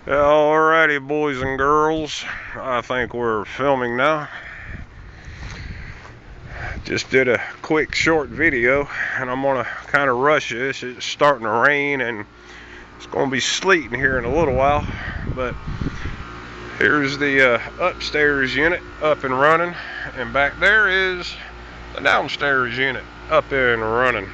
Alrighty, boys and girls, I think we're filming now. Just did a quick short video, and I'm gonna kind of rush this. It's starting to rain, and it's gonna be sleeting here in a little while. But here's the upstairs unit up and running, and back there is the downstairs unit up and running.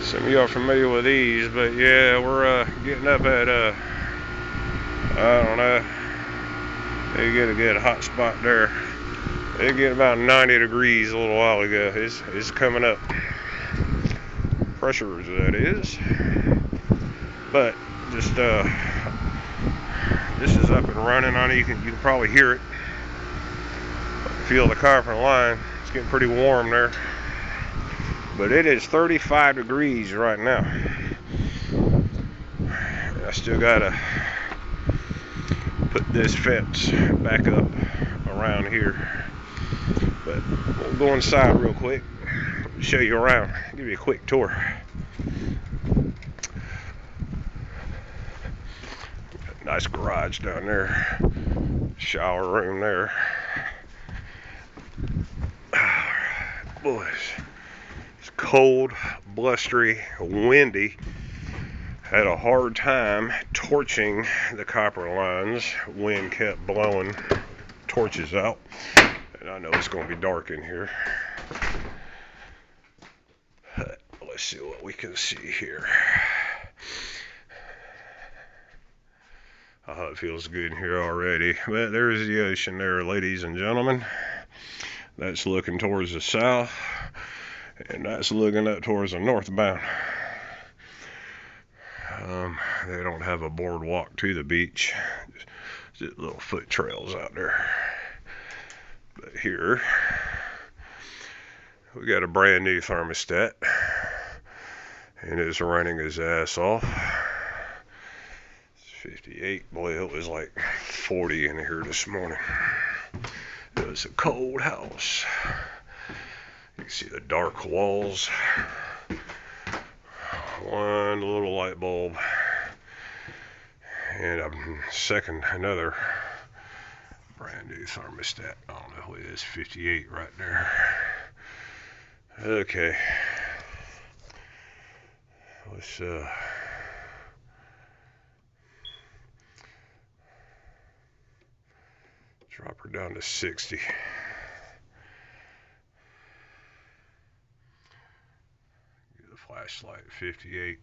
Some of you are familiar with these, but yeah, we're getting up at I don't know, they get a good hot spot there. They get about 90 degrees a little while ago. It's coming up. Pressures, that is. But just this is up and running. I know you can probably hear it. Feel the copper line. It's getting pretty warm there. But it is 35 degrees right now. I still gotta put this fence back up around here. But we'll go inside real quick, show you around, give you a quick tour. Nice garage down there, shower room there. Boys, it's cold, blustery, windy. Had a hard time torching the copper lines. Wind kept blowing torches out. And I know it's going to be dark in here. But let's see what we can see here. Oh, it feels good in here already. But there's the ocean there, ladies and gentlemen. That's looking towards the south. And that's looking up towards the northbound. They don't have a boardwalk to the beach. Just little foot trails out there. But here, we got a brand new thermostat. And it's running his ass off. It's 58. Boy, it was like 40 in here this morning. It was a cold house. You can see the dark walls. One little light bulb. And I'm second another brand new thermostat. I don't know what it is, 58 right there. Okay. Let's drop her down to 60. Flashlight 58.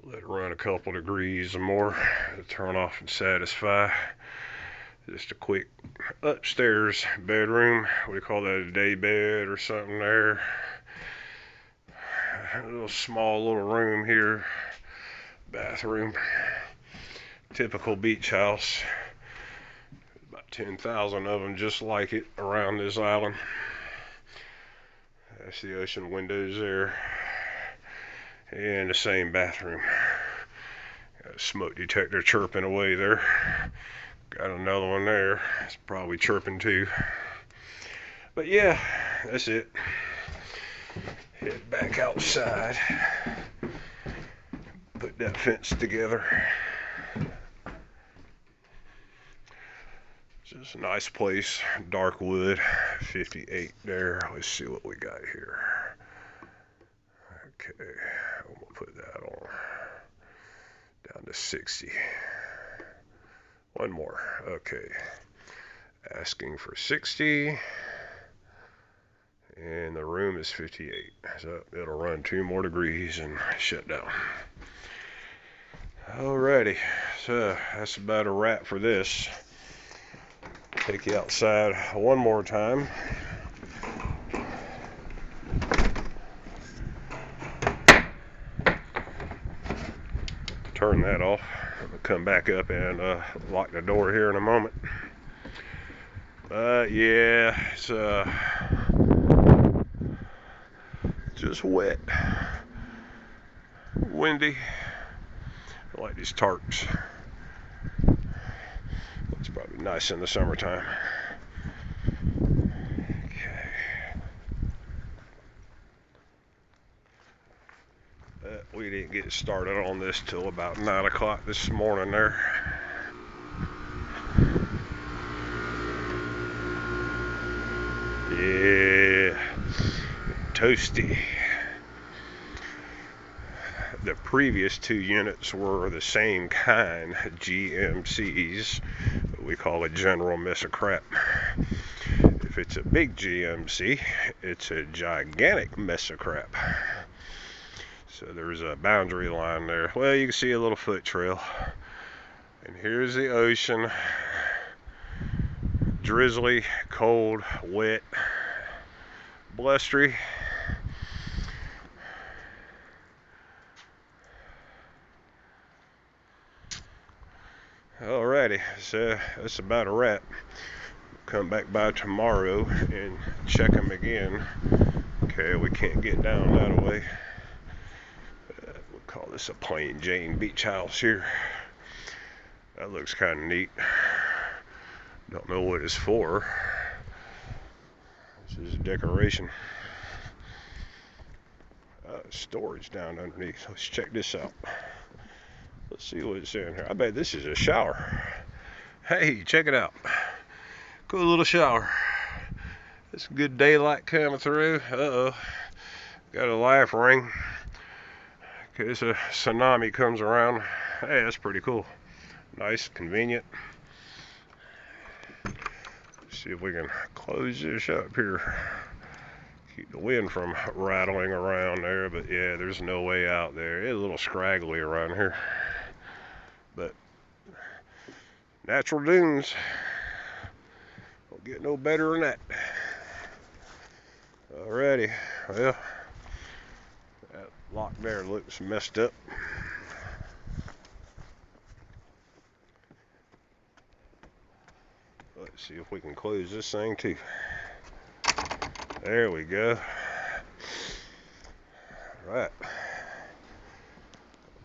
Let it run a couple degrees or more to turn off and satisfy. Just a quick upstairs bedroom. What do you call that, a day bed or something there? A little small little room here. Bathroom. Typical beach house. About 10,000 of them just like it around this island. That's the ocean windows there. And the same bathroom. Got a smoke detector chirping away there. Got another one there. It's probably chirping too. But yeah, that's it. Head back outside. Put that fence together. Just a nice place. Dark wood. 58 there. Let's see what we got here. Okay, I'm gonna put that on down to 60. One more. Okay, asking for 60, and the room is 58, so it'll run 2 more degrees and shut down. Alrighty, so that's about a wrap for this. Take you outside one more time. Turn that off. I'm gonna come back up and lock the door here in a moment. Yeah, it's just wet, windy. I like these tarps. It's probably nice in the summertime. Okay. We didn't get started on this till about 9 o'clock this morning there. Yeah, toasty. The previous 2 units were the same kind, GMCs. We call it General Mess of Crap. If it's a big GMC, it's a gigantic mess of crap. So there's a boundary line there. Well, you can see a little foot trail. And here's the ocean. Drizzly, cold, wet, blustery. Alrighty, so that's about a wrap. Come back by tomorrow and check them again. Okay, we can't get down that way. We'll call this a plain Jane beach house here. That looks kind of neat. Don't know what it's for. This is a decoration. Storage down underneath. Let's check this out. Let's see what's in here. I bet this is a shower. Hey, check it out. Cool little shower. It's good daylight coming through. Uh-oh. Got a life ring. In case a tsunami comes around. Hey, that's pretty cool. Nice, convenient. Let's see if we can close this up here. Keep the wind from rattling around there, but yeah, there's no way out there. It's a little scraggly around here. But natural dunes. Don't get no better than that. Alrighty, well, that lock there looks messed up. Let's see if we can close this thing too. There we go. Alright.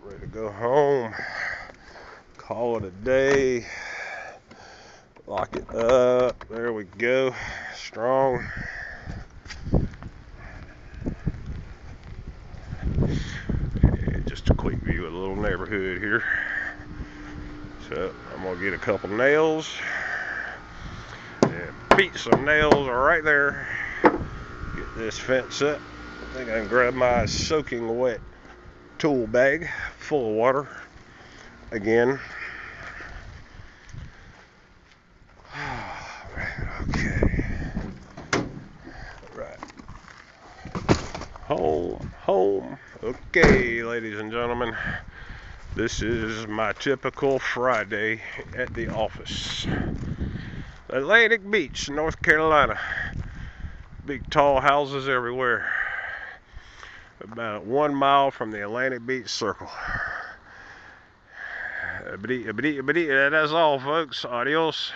Ready to go home. Call it a day. Lock it up. There we go. Strong. And just a quick view of the little neighborhood here. So I'm gonna get a couple nails and beat some nails right there. Get this fence up. I think I can grab my soaking wet tool bag full of water again. Okay. Right. Home. Okay, ladies and gentlemen. This is my typical Friday at the office. Atlantic Beach, North Carolina. Big tall houses everywhere. About 1 mile from the Atlantic Beach Circle. That's all, folks. Adios.